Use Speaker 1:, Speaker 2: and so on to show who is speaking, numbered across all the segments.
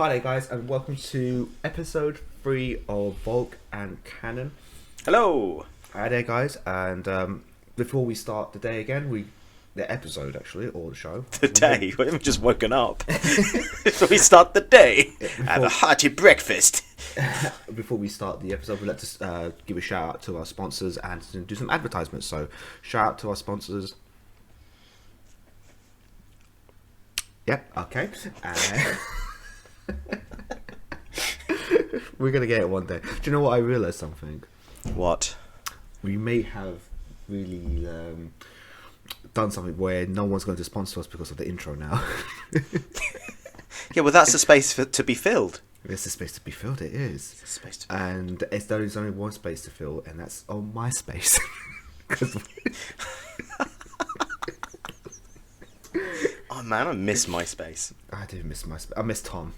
Speaker 1: Hi there, guys, and welcome to episode 3 of Volk and Cannon.
Speaker 2: Hello!
Speaker 1: Hi there, guys, and before we start the day again, the episode actually, or the show.
Speaker 2: The day? We've just woken up. So we start the day. Have a hearty breakfast.
Speaker 1: Before we start the episode, we'd like to give a shout out to our sponsors and to do some advertisements. So, shout out to our sponsors. Yep, okay. We're gonna get it one day. Do you know what? I realised something.
Speaker 2: What?
Speaker 1: We may have really done something where no one's going to sponsor us because of the intro now.
Speaker 2: Yeah, well, that's the space to be filled.
Speaker 1: There's a space to be filled. It is.
Speaker 2: It's a space to be
Speaker 1: And there's only one space to fill, and that's on my space.
Speaker 2: Oh man, I miss MySpace.
Speaker 1: I do miss my space. I miss Tom.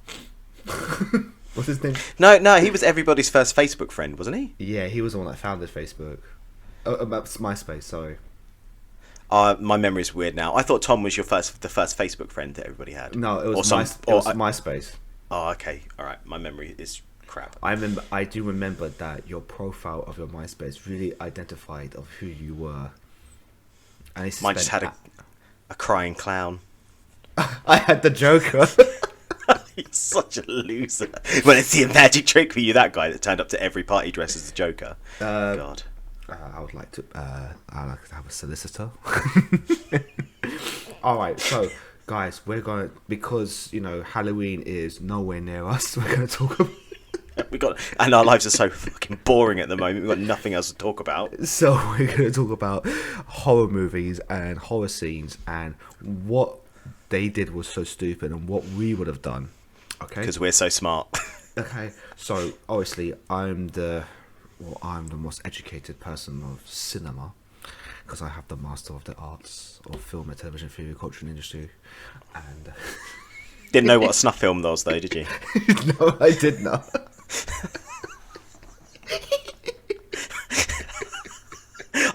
Speaker 1: What's his name?
Speaker 2: No, he was everybody's first Facebook friend, wasn't he?
Speaker 1: Yeah, he was the one that founded Facebook. About MySpace, sorry.
Speaker 2: My memory's weird now. I thought Tom was the first Facebook friend that everybody had.
Speaker 1: No, it was MySpace.
Speaker 2: Oh, okay. All right. My memory is crap.
Speaker 1: I do remember that your profile of your MySpace really identified of who you were. And
Speaker 2: Mine just had a crying clown.
Speaker 1: I had the Joker.
Speaker 2: You're such a loser. Well, it's the magic trick for you, that guy that turned up to every party dressed as the Joker. God.
Speaker 1: I would like to. I like to have a solicitor. All right, so guys, we're going because Halloween is nowhere near us. We're going to talk about.
Speaker 2: And our lives are so fucking boring at the moment. We've got nothing else to talk about.
Speaker 1: So we're going to talk about horror movies and horror scenes and what they did was so stupid and what we would have done. Okay.
Speaker 2: Because we're so smart.
Speaker 1: Okay. So obviously, I'm the most educated person of cinema because I have the master of the arts of film and television theory, culture and industry. And
Speaker 2: didn't know what a snuff film was, though, did you?
Speaker 1: No, I did not.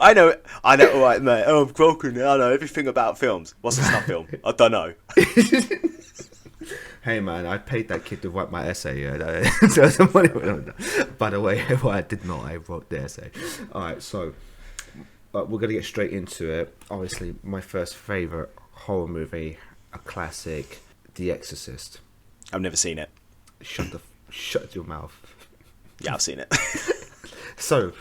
Speaker 2: I know, all right, mate. Oh, I'm broken. I know everything about films. What's a snuff film? I don't know.
Speaker 1: Hey man, I paid that kid to write my essay. By the way, I did not. I wrote the essay. All right, so we're gonna get straight into it. Obviously, my first favorite horror movie, a classic, The Exorcist.
Speaker 2: I've never seen it.
Speaker 1: Shut your mouth.
Speaker 2: Yeah, I've seen it.
Speaker 1: So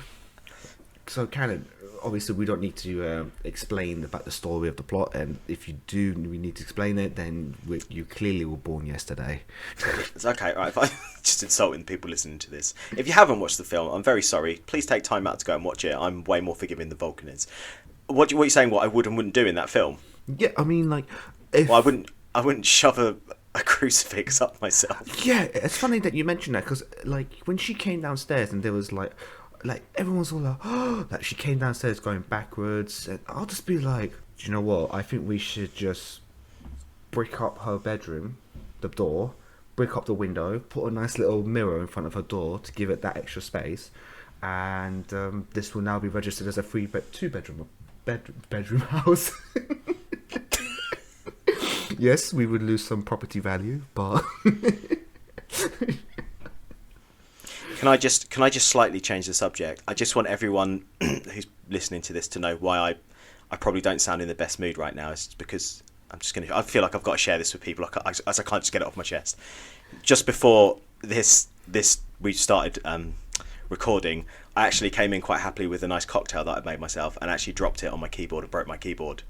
Speaker 1: Cannon, obviously we don't need to explain about the story of the plot, and if you do we need to explain it, then you clearly were born yesterday.
Speaker 2: It's okay, right? If I'm just insulting people listening to this. If you haven't watched the film, I'm very sorry. Please take time out to go and watch it. I'm way more forgiving than Vulcan is. What are you saying? What I would and wouldn't do in that film?
Speaker 1: Yeah, I mean, like,
Speaker 2: I wouldn't shove a crucifix up myself.
Speaker 1: Yeah, it's funny that you mentioned that because, like, when she came downstairs and there was like everyone's all like, oh, that she came downstairs going backwards, and I'll just be like, do you know what? I think we should just brick up her bedroom, the door, brick up the window, put a nice little mirror in front of her door to give it that extra space, and this will now be registered as a two-bedroom house. Yes, we would lose some property value, but.
Speaker 2: Can I just slightly change the subject? I just want everyone who's listening to this to know why I probably don't sound in the best mood right now. It's because I feel like I've got to share this with people, as I can't just get it off my chest. Just before this we started recording, I actually came in quite happily with a nice cocktail that I'd made myself, and actually dropped it on my keyboard and broke my keyboard.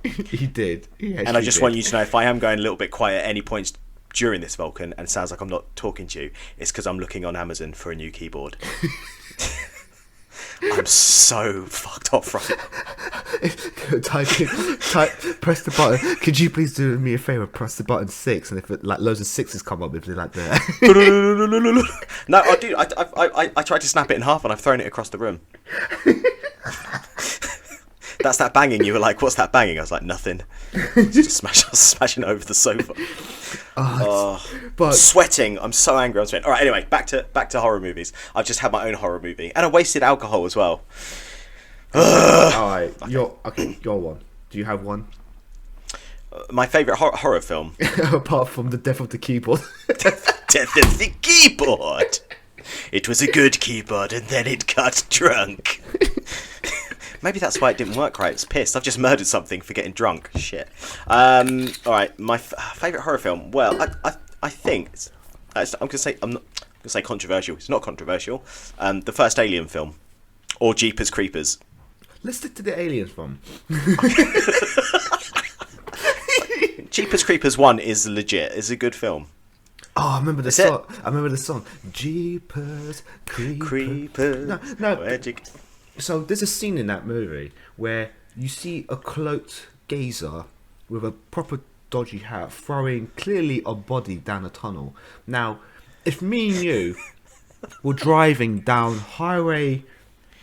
Speaker 1: He did.
Speaker 2: And I just want you to know, if I am going a little bit quiet at any points during this, Vulcan, and sounds like I'm not talking to you, it's because I'm looking on Amazon for a new keyboard. I'm so fucked off right now.
Speaker 1: Press the button. Could you please do me a favour? Press the button 6, and if it, like loads of 6s come up, if they're like there.
Speaker 2: No, I tried to snap it in half and I've thrown it across the room. That's that banging. You were like, what's that banging? I was like, nothing. Just smashing over the sofa. But sweating. I'm so angry. I'm sweating. All right. Anyway, back to horror movies. I've just had my own horror movie, and I wasted alcohol as well.
Speaker 1: All right. Okay. Your one. Do you have one?
Speaker 2: My favourite horror film.
Speaker 1: Apart from the death of the keyboard.
Speaker 2: Death of the Keyboard. It was a good keyboard and then it got drunk. Maybe that's why it didn't work right. It's pissed. I've just murdered something for getting drunk. Shit. All right, my favourite horror film. Well, I think I'm gonna say controversial. It's not controversial. The first Alien film, or Jeepers Creepers.
Speaker 1: Let's stick to the aliens film.
Speaker 2: Jeepers Creepers 1 is legit. It's a good film.
Speaker 1: Oh, I remember the song. I remember the song. Jeepers Creepers. No. So there's a scene in that movie where you see a cloaked geezer with a proper dodgy hat throwing clearly a body down a tunnel. Now, if me and you were driving down highway,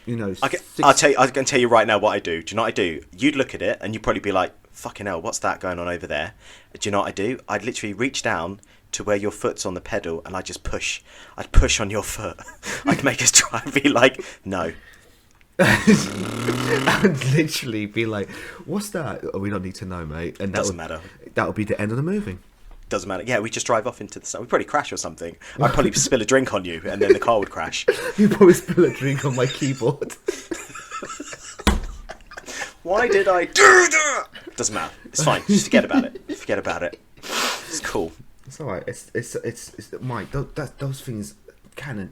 Speaker 2: I can tell you right now what I do. Do you know what I do? You'd look at it and you'd probably be like, fucking hell, what's that going on over there? Do you know what I do? I'd literally reach down to where your foot's on the pedal and I'd just push. I'd push on your foot. I'd make us try and be like, no.
Speaker 1: I'd literally be like, what's that? Oh, we don't need to know, mate. And
Speaker 2: doesn't matter.
Speaker 1: That would be the end of the movie.
Speaker 2: Doesn't matter. Yeah, we just drive off into the sun. We'd probably crash or something. I'd probably spill a drink on you and then the car would crash.
Speaker 1: You'd probably spill a drink on my keyboard.
Speaker 2: Why did I do that? Doesn't matter. It's fine. Just forget about it. Forget about it. It's cool.
Speaker 1: It's alright. It's Mike. Those things, Cannon.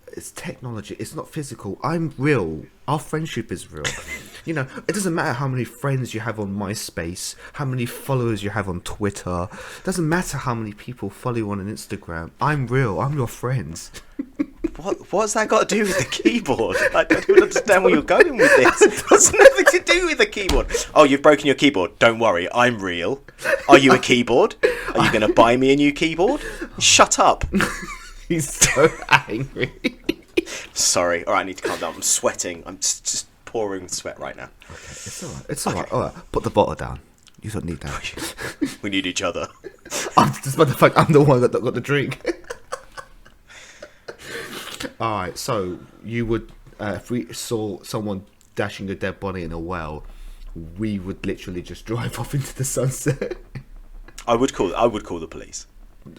Speaker 1: It's technology. It's not physical. I'm real. Our friendship is real. It doesn't matter how many friends you have on MySpace, how many followers you have on Twitter. It doesn't matter how many people follow you on Instagram. I'm real. I'm your friends.
Speaker 2: What's that got to do with the keyboard? I don't even understand where you're going with this. It's nothing to do with the keyboard. Oh, you've broken your keyboard. Don't worry, I'm real. Are you a keyboard? Are you going to buy me a new keyboard? Shut up.
Speaker 1: He's so angry.
Speaker 2: Sorry. All right, I need to calm down. I'm sweating. I'm just pouring sweat right now.
Speaker 1: Okay, it's alright. It's alright. Okay. All right, put the bottle down. You don't need that.
Speaker 2: We need each other.
Speaker 1: Despite the fact I'm the one that got the drink. Alright, so you would, if we saw someone dashing a dead body in a well, we would literally just drive off into the sunset.
Speaker 2: I would call the police.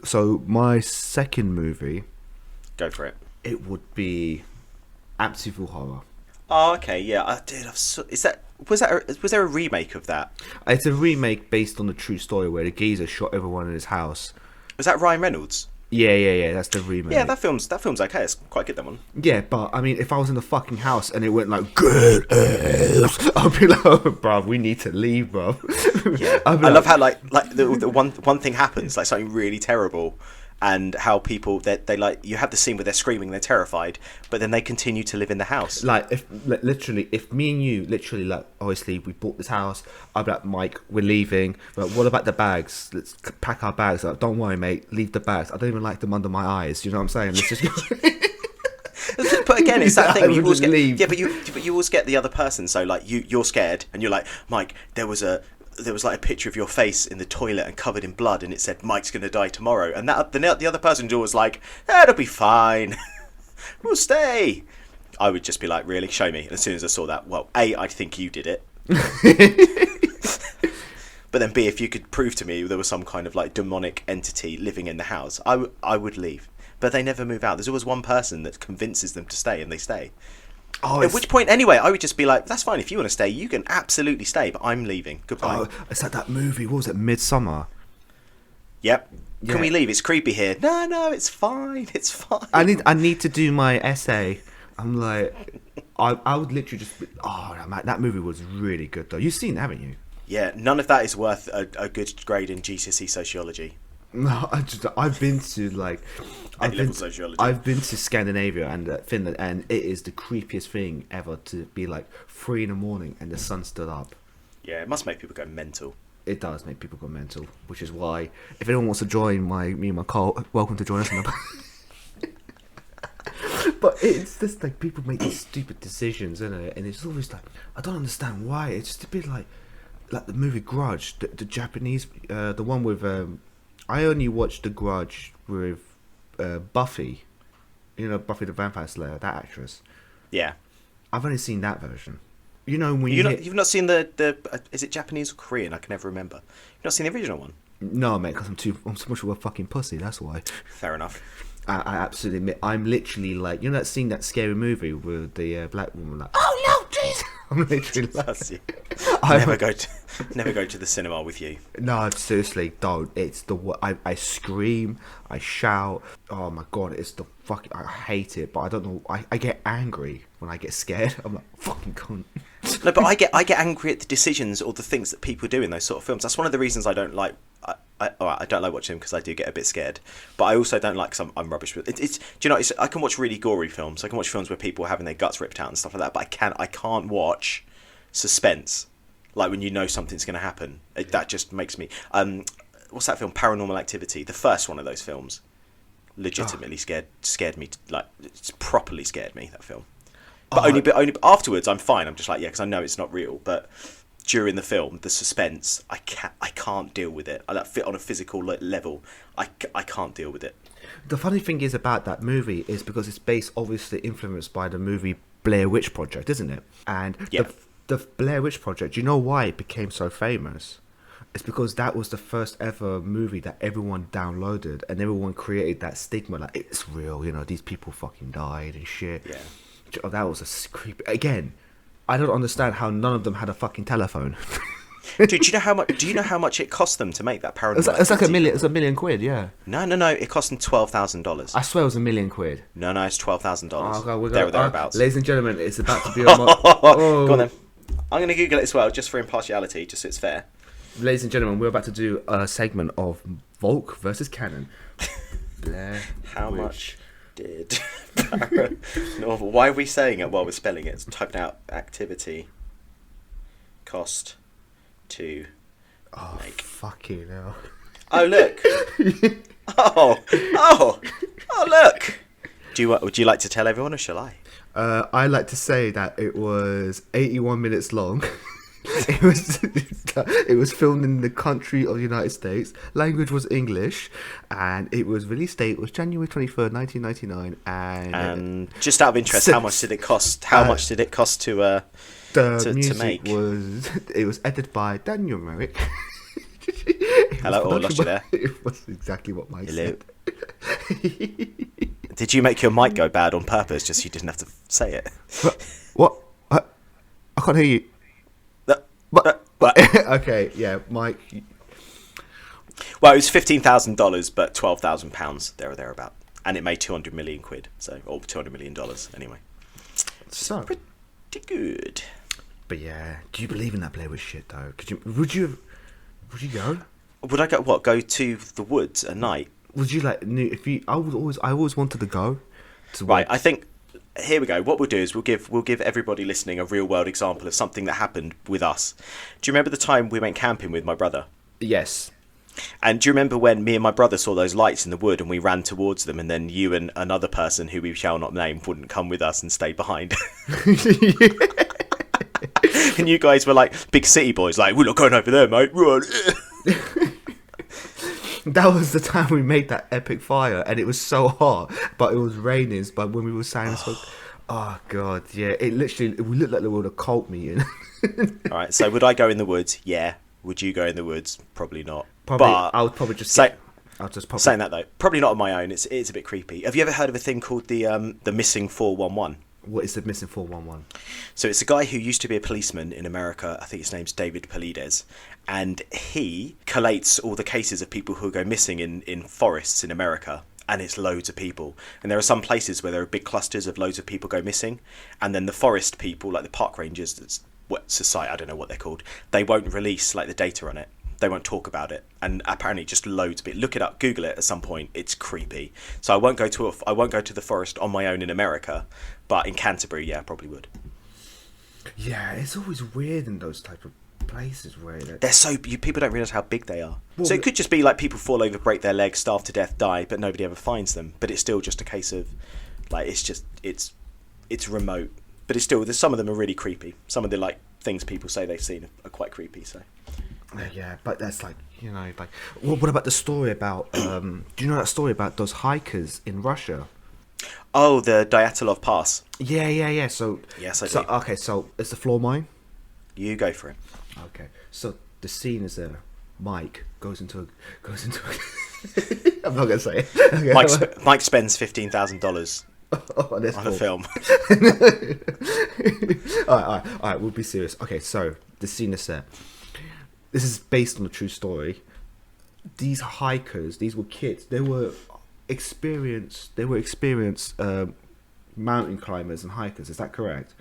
Speaker 1: So my second movie,
Speaker 2: go for it.
Speaker 1: It would be Amityville Horror.
Speaker 2: Oh, okay, yeah. Was there a remake of that?
Speaker 1: It's a remake based on a true story where the geezer shot everyone in his house.
Speaker 2: Was that Ryan Reynolds?
Speaker 1: Yeah. That's the remake.
Speaker 2: Yeah, that film's okay. It's quite good, that one.
Speaker 1: Yeah, but I mean, if I was in the fucking house and it went like good ass, I'd be like, oh, bro, we need to leave, bro.
Speaker 2: Yeah, I love how like the one thing happens, like something really terrible, and how people they like, you have the scene where they're screaming, they're terrified, but then they continue to live in the house.
Speaker 1: Like if me and you literally, like, obviously we bought this house, I'd be like, Mike, we're leaving, but what about the bags? Let's pack our bags. Like, don't worry, mate, leave the bags. I don't even like them under my eyes. You know what I'm saying? Let's just.
Speaker 2: But again, it's that thing. You always get,
Speaker 1: leave.
Speaker 2: yeah, but you always get the other person. So like you're scared, and you're like, Mike, there was like a picture of your face in the toilet and covered in blood, and it said Mike's gonna die tomorrow, and the other person's always like, it'll be fine. We'll stay. I would just be like, really? Show me. And as soon as I saw that, well, A, I'd think you did it. But then B, if you could prove to me there was some kind of like demonic entity living in the house, I would leave. But they never move out. There's always one person that convinces them to stay, and they stay. Oh, at which point, anyway, I would just be like, that's fine. If you want to stay, you can absolutely stay, but I'm leaving. Goodbye.
Speaker 1: Oh, it's like that movie. What was it? Midsummer.
Speaker 2: Yep.
Speaker 1: Yeah.
Speaker 2: Can we leave? It's creepy here. No, it's fine. It's fine.
Speaker 1: I need to do my essay. I'm like, I would literally just be, man, that movie was really good though. You've seen it, haven't you?
Speaker 2: Yeah, none of that is worth a good grade in GCSE sociology.
Speaker 1: No, I've been to like
Speaker 2: sociology.
Speaker 1: I've been to Scandinavia and Finland, and it is the creepiest thing ever to be like 3 a.m. and the sun's still up.
Speaker 2: Yeah, it must make people go mental.
Speaker 1: It does make people go mental, which is why if anyone wants to join me and my cult, welcome to join us. But it's just like people make these stupid decisions, isn't it? And it's always like, I don't understand why. It's just a bit like the movie Grudge, the Japanese, the one with. I only watched The Grudge with Buffy, Buffy the Vampire Slayer, that actress.
Speaker 2: Yeah.
Speaker 1: I've only seen that version. You know when
Speaker 2: You've not seen the is it Japanese or Korean? I can never remember. You've not seen the original one?
Speaker 1: No, mate, because I'm so much of a fucking pussy. That's why.
Speaker 2: Fair enough.
Speaker 1: I absolutely admit, I'm literally like, you know that scene, that scary movie with the black woman, like, oh no, jeez. I'm literally like,
Speaker 2: never go to the cinema with you.
Speaker 1: No, seriously, don't. It's I scream, I shout. Oh my god, it's the fucking. I hate it, but I don't know. I get angry when I get scared. I'm like, fucking cunt.
Speaker 2: No, but I get angry at the decisions or the things that people do in those sort of films. That's one of the reasons I don't like. I don't like watching them because I do get a bit scared. But I also don't like because I'm rubbish with it. Do you know? I can watch really gory films. I can watch films where people are having their guts ripped out and stuff like that. But I can't watch suspense, like when you know something's going to happen. That just makes me. What's that film? Paranormal Activity. The first one of those films, legitimately scared me. Like it's properly scared me. That film. But only afterwards I'm fine. I'm just like, yeah, because I know it's not real. But during the film, the suspense, I can't deal with it. I like fit on a physical level. I can't deal with it.
Speaker 1: The funny thing is about that movie is because it's based, obviously influenced by the movie Blair Witch Project, isn't it? And the Blair Witch Project, do you know why it became so famous? It's because that was the first ever movie that everyone downloaded and everyone created that stigma, like, it's real, you know, these people fucking died and shit.
Speaker 2: Yeah.
Speaker 1: That was a creepy. Again, I don't understand how none of them had a fucking telephone.
Speaker 2: Dude, do you know how much it cost them to make that Paranormal?
Speaker 1: It's like $1 million. It's $1 million, yeah.
Speaker 2: No. It cost them $12,000.
Speaker 1: I swear it was $1 million. No,
Speaker 2: it's $12,000.
Speaker 1: Oh, okay,
Speaker 2: there or thereabouts.
Speaker 1: Ladies and gentlemen, it's about to be on my...
Speaker 2: Go on then. I'm going to Google it as well, just for impartiality, just so it's fair.
Speaker 1: Ladies and gentlemen, we're about to do a segment of Volk versus Cannon.
Speaker 2: How much did Paranormal... Why are we saying it while we're spelling it? It's typing out activity cost to make.
Speaker 1: Fucking hell.
Speaker 2: Oh, look. oh, look. Would you like to tell everyone, or shall I?
Speaker 1: I like to say that it was 81 minutes long. It was filmed in the country of the United States. Language was English, and it was released date was January 23rd, 1999. And
Speaker 2: just out of interest, how much did it cost? How much did it cost to make?
Speaker 1: It was edited by Daniel Merrick.
Speaker 2: Hello, I lost you there.
Speaker 1: It was exactly what Mike said.
Speaker 2: Did you make your mic go bad on purpose, just so you didn't have to say it?
Speaker 1: What? I can't hear you. Okay, yeah, Mike.
Speaker 2: Well, it was $15,000, but £12,000 there or thereabout, and it made 200 million quid, or $200 million anyway.
Speaker 1: So
Speaker 2: pretty good.
Speaker 1: But yeah, do you believe in that Blair Witch shit though? Would you go?
Speaker 2: Would I go? What? Go to the woods at night?
Speaker 1: Would you like? I always wanted to go.
Speaker 2: Right, I think. Here we go. What we'll do is we'll give everybody listening a real world example of something that happened with us. Do you remember the time we went camping with my brother?
Speaker 1: Yes.
Speaker 2: And do you remember when me and my brother saw those lights in the wood and we ran towards them, and then you and another person who we shall not name wouldn't come with us and stay behind? And you guys were like big city boys, like, we're not going over there, mate. Run.
Speaker 1: That was the time we made that epic fire, and it was so hot, but it was raining. But when we were saying, oh god, yeah, we looked like we were a cult meeting.
Speaker 2: All right, so would I go in the woods? Yeah. Would you go in the woods? Probably not.
Speaker 1: Probably,
Speaker 2: but
Speaker 1: I would probably just
Speaker 2: saying that though, probably not on my own. It's a bit creepy. Have you ever heard of a thing called the missing 411?
Speaker 1: What is the missing 411?
Speaker 2: So it's a guy who used to be a policeman in America. I think his name's David Polides. And he collates all the cases of people who go missing in forests in America. And it's loads of people. And there are some places where there are big clusters of loads of people go missing. And then the forest people, like the park rangers, society, I don't know what they're called, they won't release like the data on it. They won't talk about it, and apparently just loads of it. Look it up, Google it at some point. It's creepy. So I won't go to the forest on my own in America, but in Canterbury, yeah, I probably would.
Speaker 1: Yeah, it's always weird in those type of places where
Speaker 2: people don't realise how big they are. Well, so it could just be like people fall over, break their legs, starve to death, die, but nobody ever finds them. But it's still just a case of like it's remote, but it's still some of them are really creepy. Some of the like things people say they've seen are quite creepy. So.
Speaker 1: Yeah, but that's like, you know, like, what about the story about, do you know that story about those hikers in Russia?
Speaker 2: Oh, the Dyatlov Pass.
Speaker 1: Yeah. So,
Speaker 2: yes, I do.
Speaker 1: Okay, so it's the floor mine.
Speaker 2: You go for it.
Speaker 1: Okay, so the scene is Mike goes into I'm not gonna say it. Okay.
Speaker 2: Mike spends $15,000
Speaker 1: Oh, that's
Speaker 2: on
Speaker 1: cool.
Speaker 2: a film.
Speaker 1: all right. We'll be serious. Okay, so the scene is set. This is based on a true story. These hikers, these were kids. They were experienced. Mountain climbers and hikers. Is that correct?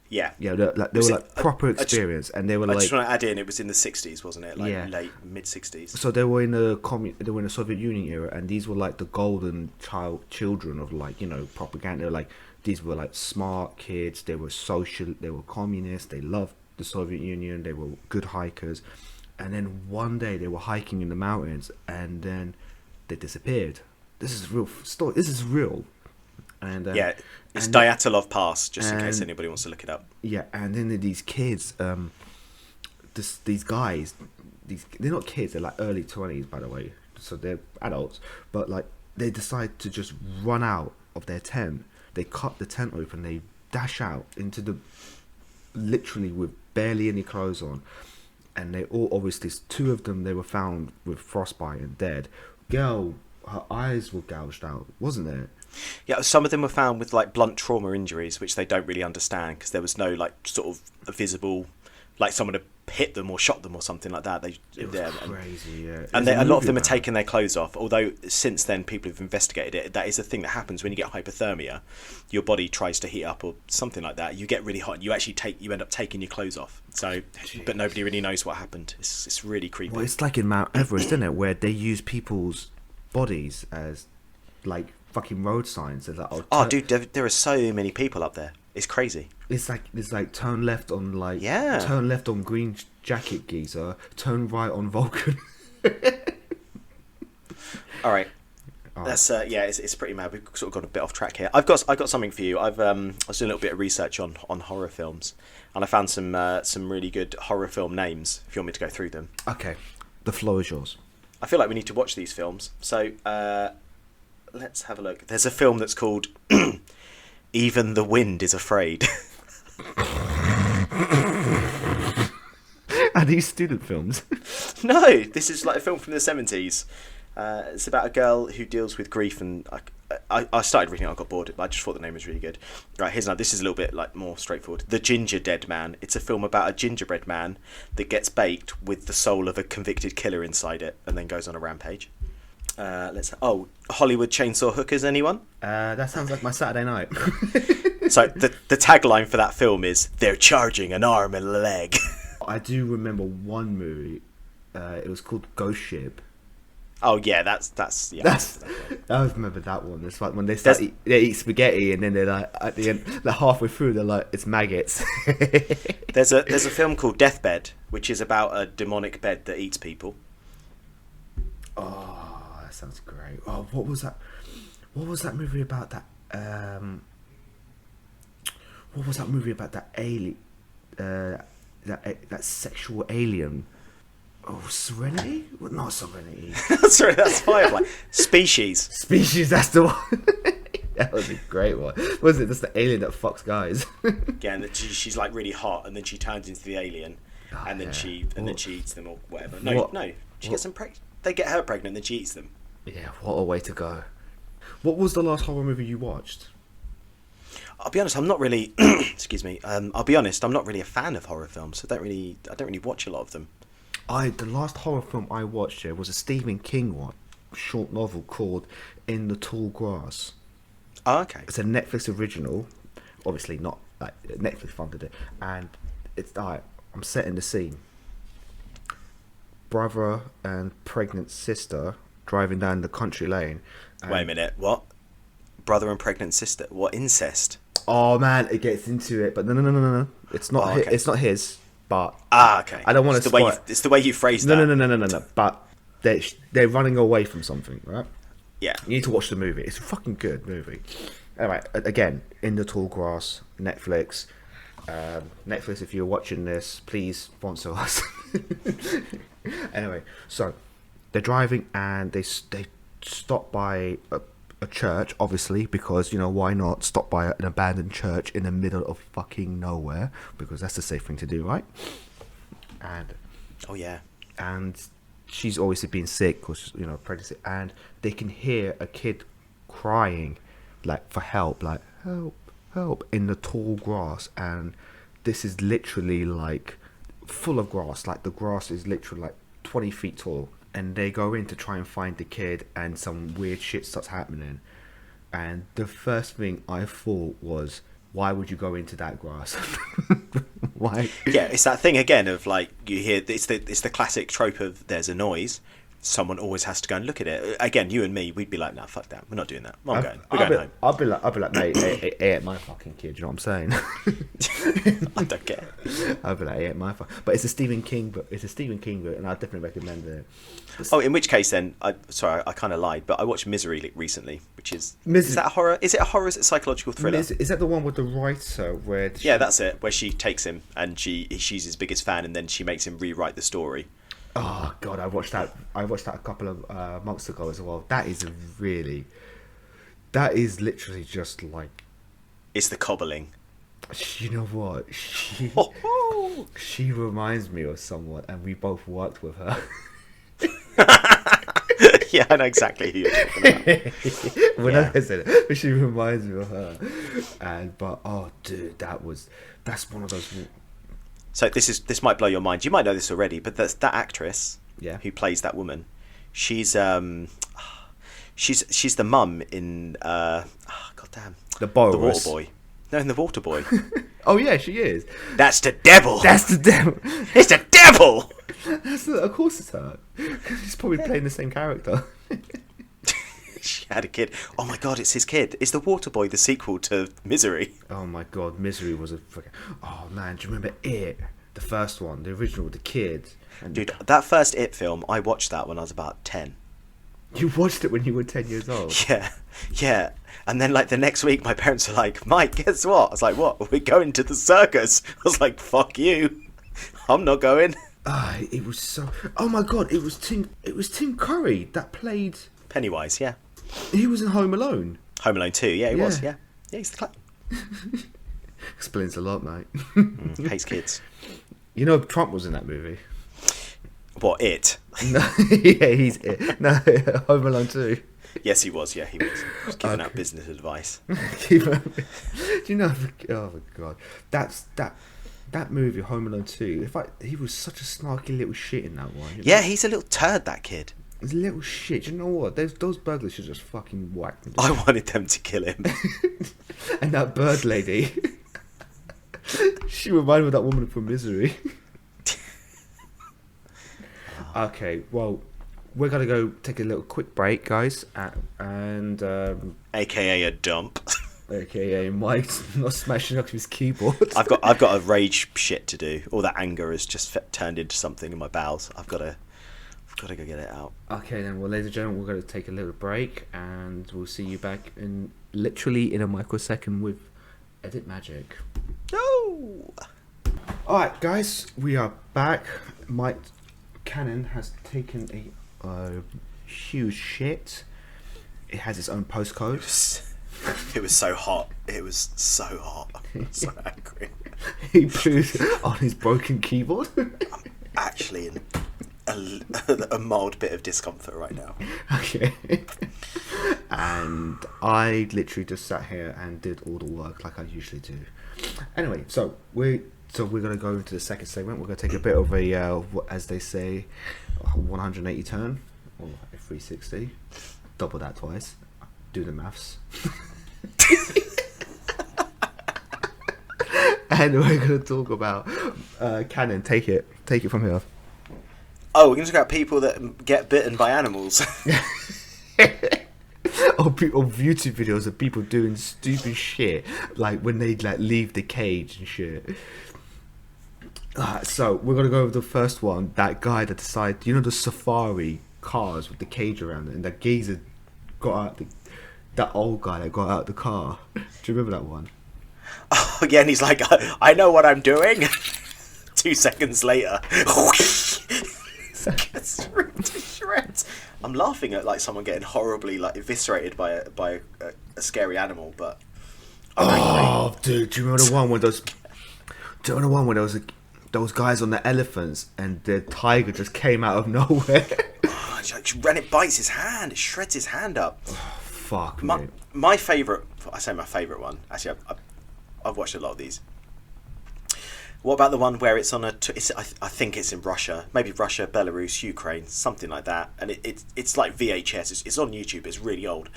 Speaker 2: Yeah.
Speaker 1: Yeah, they were like proper experience, and they were
Speaker 2: I
Speaker 1: like.
Speaker 2: just want to add in, it was in the 60s, wasn't it? Like
Speaker 1: Yeah.
Speaker 2: late mid 60s.
Speaker 1: So they were in the Soviet Union era, and these were like the golden children of like, you know, propaganda. Like these were like smart kids. They were social. They were communists. They loved the Soviet Union. They were good hikers, and then one day they were hiking in the mountains, and then they disappeared. This is real story. This is real. And
Speaker 2: Yeah, it's
Speaker 1: and-
Speaker 2: Dyatlov Pass, just in case
Speaker 1: and-
Speaker 2: anybody wants to look it up.
Speaker 1: Yeah, and then these kids, these guys, they're not kids. They're like early 20s, by the way. So they're adults, but like they decide to just run out of their tent. They cut the tent open. They dash out into the literally with barely any clothes on, and they all obviously two of them they were found with frostbite and dead. Girl, her eyes were gouged out, wasn't there?
Speaker 2: Yeah, some of them were found with like blunt trauma injuries, which they don't really understand because there was no like sort of a visible, like someone had hit them or shot them or something like that.
Speaker 1: It was crazy, yeah.
Speaker 2: And a lot of them are taking their clothes off. Although since then people have investigated it, that is a thing that happens when you get hypothermia. Your body tries to heat up or something like that. You get really hot. And you end up taking your clothes off. So, but nobody really knows what happened. It's really creepy.
Speaker 1: Well, it's like in Mount Everest, isn't it, where they use people's bodies as like fucking road signs. They're like,
Speaker 2: Dude, there are so many people up there. It's crazy.
Speaker 1: It's like turn left on like turn left on green jacket geezer, turn right on Vulcan.
Speaker 2: All right. That's it's pretty mad. We've sort of gone a bit off track here. I've got something for you. I was doing a little bit of research on horror films, and I found some really good horror film names. If you want me to go through them.
Speaker 1: Okay, the floor is yours.
Speaker 2: I feel like we need to watch these films. So let's have a look. There's a film that's called Even the Wind is Afraid.
Speaker 1: Are these student films?
Speaker 2: No, this is like a film from the 70s. It's about a girl who deals with grief, and I started reading it, I got bored, but I just thought the name was really good. Right, here's another. This is a little bit like more straightforward. The Ginger Dead Man. It's a film about a gingerbread man that gets baked with the soul of a convicted killer inside it, and then goes on a rampage. Hollywood Chainsaw Hookers, anyone?
Speaker 1: That sounds like my Saturday night.
Speaker 2: So the tagline for that film is, "They're charging an arm and a leg."
Speaker 1: I do remember one movie. It was called Ghost Ship.
Speaker 2: Oh yeah, that's
Speaker 1: I remember that one. It's like when they they eat spaghetti, and then they're like at the end, like halfway through, they're like, it's maggots.
Speaker 2: There's a film called Deathbed, which is about a demonic bed that eats people.
Speaker 1: Oh, that sounds great. Oh, what was that? What was that movie about? What was that movie about that alien? That sexual alien. Oh, Serenity? Well, not Serenity.
Speaker 2: Sorry, that's Firefly. Species.
Speaker 1: That's the one. That was a great one. Was it? That's the alien that fucks guys.
Speaker 2: Yeah, and she's like really hot, and then she turns into the alien, and then she eats them or whatever. No, she gets them pregnant. They get her pregnant, then she eats them.
Speaker 1: Yeah, what a way to go. What was the last horror movie you watched?
Speaker 2: I'll be honest, I'm not really. Excuse me. I'll be honest, I'm not really a fan of horror films. I don't really watch a lot of them.
Speaker 1: The last horror film I watched was a Stephen King one, short novel called In the Tall Grass.
Speaker 2: Oh, okay.
Speaker 1: It's a Netflix original, obviously not like Netflix funded it, and it's like I'm setting the scene. Brother and pregnant sister driving down the country lane.
Speaker 2: Wait a minute, what? Brother and pregnant sister? What, incest?
Speaker 1: Oh man, it gets into it, but no. It's not.
Speaker 2: Okay.
Speaker 1: It's not his. But
Speaker 2: okay.
Speaker 1: I don't want to.
Speaker 2: It's the way you phrase that.
Speaker 1: No. But they're running away from something, right?
Speaker 2: Yeah.
Speaker 1: You need to watch the movie. It's a fucking good movie. Anyway, again, In the Tall Grass, Netflix. Netflix, if you're watching this, please sponsor us. Anyway, so they're driving and they stop by a church, obviously, because, you know, why not stop by an abandoned church in the middle of fucking nowhere, because that's the safe thing to do, right? And
Speaker 2: Oh yeah.
Speaker 1: and she's obviously been sick, because, you know, pregnancy, and they can hear a kid crying, like, for help, like, help, help, in the tall grass. And this is literally like full of grass, like the grass is literally like 20 feet tall. And they go in to try and find the kid, and some weird shit starts happening. And the first thing I thought was, why would you go into that grass? Why?
Speaker 2: Yeah, it's that thing again of like, you hear it's the classic trope of there's a noise, someone always has to go and look at it. Again, you and me, we'd be like, no, fuck that, we're not doing that. We're going home.
Speaker 1: I'll be like, mate, it ain't my fucking kid. You know what I'm saying?
Speaker 2: I don't care.
Speaker 1: I'll be like, it ain't my fucking. But it's a Stephen King book. It's a Stephen King book, and I definitely recommend it.
Speaker 2: Oh, in which case then, I kind of lied, but I watched Misery recently, which is
Speaker 1: Misery.
Speaker 2: Is that a horror? Is it a horror? Is it a psychological thriller?
Speaker 1: Is that the one with the writer where?
Speaker 2: Yeah, that's it. Where she takes him and she's his biggest fan, and then she makes him rewrite the story.
Speaker 1: Oh God, I watched that a couple of months ago as well. That is literally just like.
Speaker 2: It's the cobbling.
Speaker 1: You know what? She reminds me of someone, and we both worked with her.
Speaker 2: Yeah, I know exactly who you're talking about.
Speaker 1: When I said it, but she reminds me of her. But oh, dude, that's one of those.
Speaker 2: So this might blow your mind. You might know this already, but that actress, who plays that woman, she's the mum in goddamn
Speaker 1: The
Speaker 2: Water Boy. No, in the Water Boy.
Speaker 1: Oh yeah, she is.
Speaker 2: That's the devil.
Speaker 1: That's the devil.
Speaker 2: It's the devil.
Speaker 1: Of course it's her. She's probably playing the same character.
Speaker 2: She had a kid. Oh my god, it's his kid. It's the Water Boy, the sequel to Misery.
Speaker 1: Oh my god, Misery was a fucking. Oh man, do you remember It? The first one, the original with the kid.
Speaker 2: Dude, that first It film, I watched that when I was about 10.
Speaker 1: You watched it when you were 10 years old?
Speaker 2: Yeah. And then, like, the next week, my parents were like, Mike, guess what? I was like, what? We're going to the circus. I was like, fuck you. I'm not going.
Speaker 1: It was so. Oh my god! It was Tim Curry that played
Speaker 2: Pennywise. Yeah,
Speaker 1: he was in Home Alone.
Speaker 2: Home Alone 2. Yeah, he was. Yeah, he's the
Speaker 1: Explains a lot, mate.
Speaker 2: Hates kids.
Speaker 1: You know, Trump was in that movie.
Speaker 2: What, It?
Speaker 1: No, yeah, he's It. No, Home Alone 2.
Speaker 2: Yes, he was. Yeah, he was. He was giving out business advice.
Speaker 1: Do you know? Oh my god, that movie, Home Alone 2, he was such a snarky little shit in that one.
Speaker 2: Yeah, he's a little turd, that kid.
Speaker 1: He's a little shit. You know what? Those burglars should just fucking whack him.
Speaker 2: I wanted them to kill him.
Speaker 1: And that bird lady. She reminded me of that woman from Misery. Okay, well, we're going to go take a little quick break, guys. And...
Speaker 2: AKA a dump.
Speaker 1: AKA Mike's not smashing up his keyboard.
Speaker 2: I've got a rage shit to do. All that anger has just turned into something in my bowels. I've got to go get it out.
Speaker 1: Okay then, well, ladies and gentlemen, we're going to take a little break, and we'll see you back literally in a microsecond with Edit Magic.
Speaker 2: No.
Speaker 1: Alright guys, we are back. Mike Cannon has taken a huge shit. It has its own postcode.
Speaker 2: It was so hot. It was so hot. I'm so angry.
Speaker 1: He pooed on his broken keyboard.
Speaker 2: I'm actually in a mild bit of discomfort right now.
Speaker 1: Okay. And I literally just sat here and did all the work like I usually do. Anyway, so we're going to go into the second segment. We're going to take a bit of a, as they say, 180 turn, or a 360. Double that twice. Do the maths. And we're going to talk about Cannon. Take it from here.
Speaker 2: Oh, we're going to talk about people that get bitten by animals.
Speaker 1: or YouTube videos of people doing stupid shit, like when they leave the cage and shit. So we're going to go with the first one. That guy that decided, the safari cars with the cage around it, and that geezer got out that old guy that got out the car. Do you remember that one?
Speaker 2: Oh, yeah, and he's like, I know what I'm doing. 2 seconds later. Gets ripped to shreds. threat. I'm laughing at like someone getting horribly like eviscerated by a scary animal, but I'm angry.
Speaker 1: Dude, do you remember the one where those? Do you remember the one where there was those guys on the elephants and the tiger just came out of nowhere?
Speaker 2: And it bites his hand. It shreds his hand up.
Speaker 1: Fuck,
Speaker 2: my favourite. I say my favourite one. Actually, I've watched a lot of these. What about the one where it's on I think it's in Russia, maybe Russia, Belarus, Ukraine, something like that, and it's like VHS. It's on YouTube. It's really old,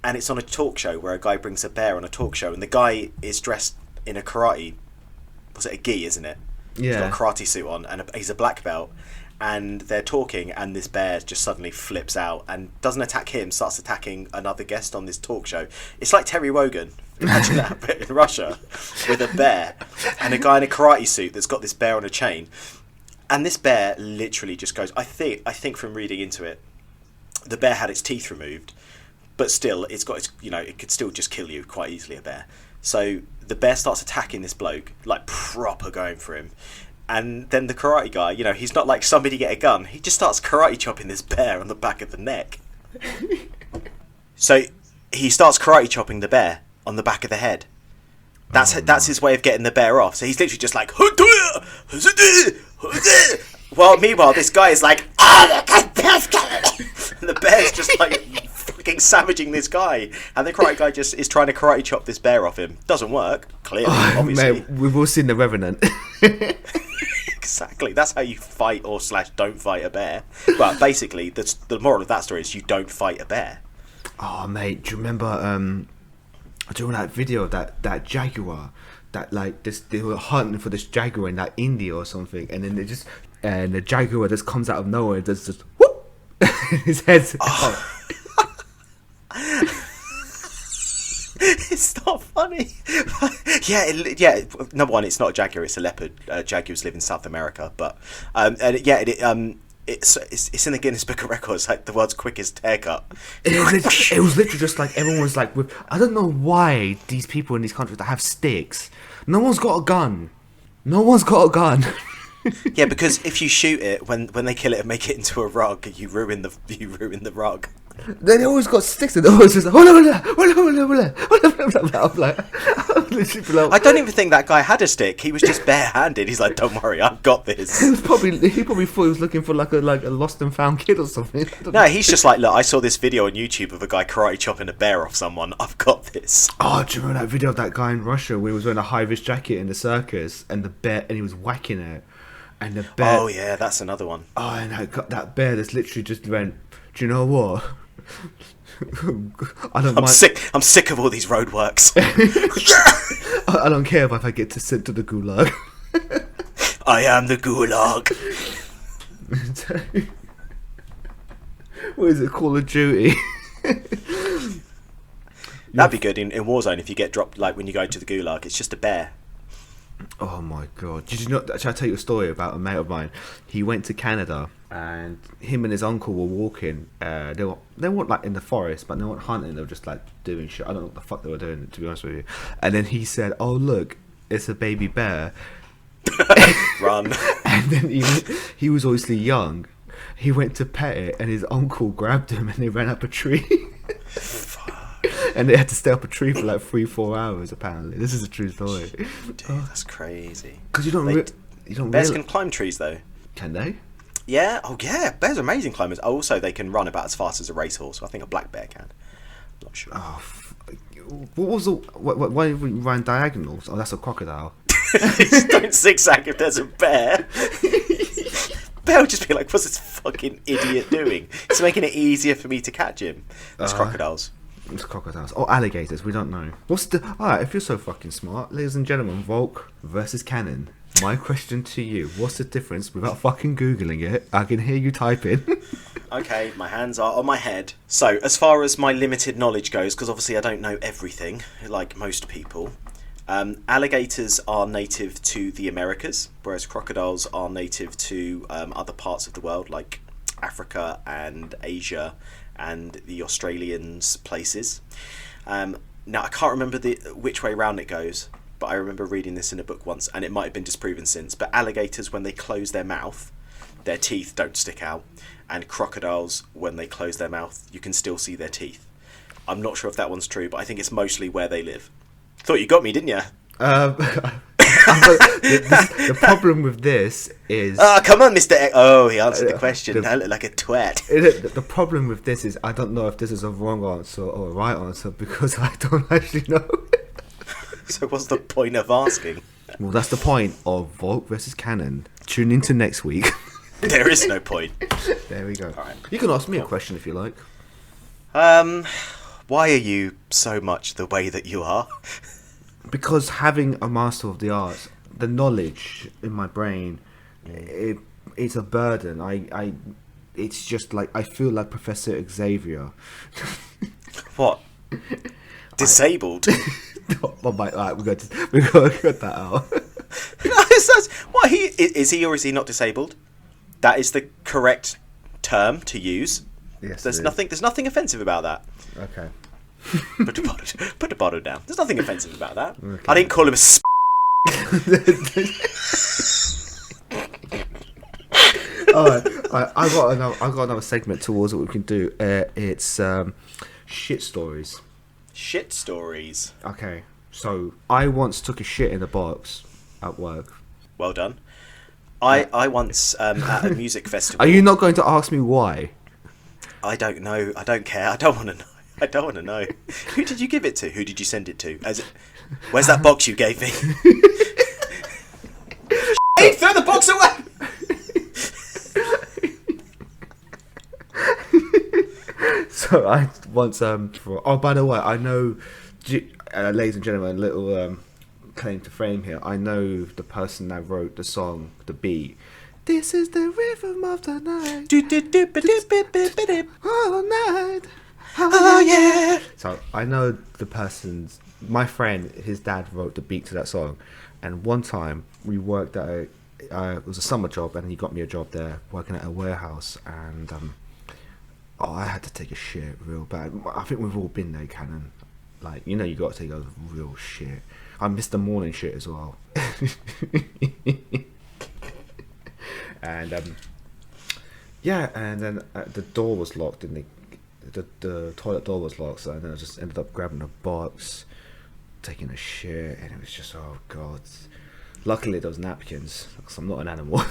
Speaker 2: and it's on a talk show where a guy brings a bear on a talk show, and the guy is dressed in a karate. Was it a gi? Isn't it?
Speaker 1: Yeah.
Speaker 2: He's got a karate suit on, and he's a black belt. And they're talking, and this bear just suddenly flips out and doesn't attack him, starts attacking another guest on this talk show. It's like Terry Wogan. Imagine that, but in Russia, with a bear and a guy in a karate suit that's got this bear on a chain. And this bear literally just goes. I think from reading into it, the bear had its teeth removed, but still, it's got its. It could still just kill you quite easily. A bear. So the bear starts attacking this bloke, like proper going for him. And then the karate guy, he's not like somebody get a gun. He just starts karate chopping this bear on the back of the neck. So he starts karate chopping the bear on the back of the head. That's his way of getting the bear off. So he's literally just like, well, meanwhile, this guy is like, and the bear's just like fucking savaging this guy, and the karate guy just is trying to karate chop this bear off him. Doesn't work, clearly, obviously.
Speaker 1: Mate, we've all seen The Revenant.
Speaker 2: Exactly. That's how you fight or / don't fight a bear. But basically, the moral of that story is you don't fight a bear.
Speaker 1: Oh, mate, do you remember that video of that jaguar? That they were hunting for this jaguar in India or something, and then the jaguar just comes out of nowhere, just whoop, his head's. Oh.
Speaker 2: It's not funny. yeah. Number one, it's not a jaguar; it's a leopard. Jaguars live in South America, but it's in the Guinness Book of Records, like the world's quickest haircut.
Speaker 1: It was literally just like everyone was like, I don't know why these people in these countries that have sticks. No one's got a gun.
Speaker 2: Yeah, because if you shoot it when they kill it and make it into a rug, you ruin the rug.
Speaker 1: They always got sticks, and they always just I'm like,
Speaker 2: I don't even think that guy had a stick. He was just barehanded. He's like, "Don't worry, I've got this."
Speaker 1: He probably thought he was looking for like a lost and found kid or something.
Speaker 2: No, he's just like, "Look, I saw this video on YouTube of a guy karate chopping a bear off someone. I've got this."
Speaker 1: Oh, do you remember that video of that guy in Russia where he was wearing a high-vis jacket in the circus and he was whacking it, and the bear.
Speaker 2: Oh yeah, that's another one.
Speaker 1: Oh, and I got that bear that's literally just went. Do you know what?
Speaker 2: I'm sick of all these roadworks.
Speaker 1: I don't care if I get sent to the gulag.
Speaker 2: I am the gulag.
Speaker 1: What is it? Call of Duty.
Speaker 2: That'd be good in Warzone if you get dropped, like when you go to the gulag. It's just a bear.
Speaker 1: Oh my god! Did you not? Shall I tell you a story about a mate of mine? He went to Canada, and him and his uncle were walking. They weren't like in the forest, but they weren't hunting. They were just like doing shit. I don't know what the fuck they were doing, to be honest with you. And then he said, "Oh look, it's a baby bear."
Speaker 2: Run.
Speaker 1: And then he was obviously young. He went to pet it, and his uncle grabbed him, and they ran up a tree. And they had to stay up a tree for like 3-4 hours. Apparently, this is a true story.
Speaker 2: Dude, that's crazy.
Speaker 1: Because you don't.
Speaker 2: Bears can climb trees, though.
Speaker 1: Can they?
Speaker 2: Yeah. Oh, yeah. Bears are amazing climbers. Also, they can run about as fast as a racehorse. I think a black bear can. I'm not sure.
Speaker 1: Oh, what was the? Why we ran diagonals? Oh, that's a crocodile.
Speaker 2: Don't zigzag if there's a bear. Bear would just be like, "What's this fucking idiot doing? It's making it easier for me to catch him." It's crocodiles.
Speaker 1: It's crocodiles or alligators. We don't know. Alright, if you're so fucking smart, ladies and gentlemen, Volk versus Cannon. My question to you: what's the difference? Without fucking googling it, I can hear you typing.
Speaker 2: Okay, my hands are on my head. So, as far as my limited knowledge goes, because obviously I don't know everything, like most people, alligators are native to the Americas, whereas crocodiles are native to other parts of the world, like Africa and Asia and the Australians places. Now, I can't remember which way round it goes, but I remember reading this in a book once, and it might have been disproven since, but alligators, when they close their mouth, their teeth don't stick out, and crocodiles, when they close their mouth, you can still see their teeth. I'm not sure if that one's true, but I think it's mostly where they live. Thought you got me, didn't you?
Speaker 1: The problem with this is...
Speaker 2: Oh, come on, Mr. Oh, he answered the question. I look like a twat.
Speaker 1: The problem with this is I don't know if this is a wrong answer or a right answer because I don't actually know.
Speaker 2: So what's the point of asking?
Speaker 1: Well, that's the point of Volk versus Cannon. Tune into next week.
Speaker 2: There is no point.
Speaker 1: There we go.
Speaker 2: All right.
Speaker 1: You can ask me a question if you like.
Speaker 2: Why are you so much the way that you are?
Speaker 1: Because having a master of the arts, the knowledge in my brain, it's a burden. It's just like I feel like Professor Xavier.
Speaker 2: What? Disabled?
Speaker 1: Right, we got to cut that out.
Speaker 2: What, is he or is he not disabled? That is the correct term to use.
Speaker 1: Yes,
Speaker 2: there's nothing offensive about that.
Speaker 1: Okay.
Speaker 2: Put the bottle down. There's nothing offensive about that.
Speaker 1: Okay.
Speaker 2: I didn't call him a
Speaker 1: Alright, I got another segment towards what we can do. It's shit stories.
Speaker 2: Shit stories.
Speaker 1: Okay, so I once took a shit in a box at work.
Speaker 2: Well done. I once at a music festival.
Speaker 1: Are you not going to ask me why?
Speaker 2: I don't know. I don't care. I don't want to know. I don't want to know. Who did you give it to? Who did you send it to? Where's that box you gave me? Hey, throw the box away!
Speaker 1: So I once oh, by the way, I know, ladies and gentlemen, a little claim to fame here. I know the person that wrote the song, the beat. This is the rhythm of the night. All night.
Speaker 2: Oh yeah.
Speaker 1: So I know the person's, my friend, his dad wrote the beat to that song, and one time we worked at it was a summer job, and he got me a job there working at a warehouse, and I had to take a shit real bad. I think we've all been there, Cannon. Like, you know, you got to take a real shit. I missed the morning shit as well. And yeah, and then the door was locked, and the toilet door was locked, so then I just ended up grabbing a box, taking a shit, and it was just, oh god. Luckily there was napkins, because I'm not an animal.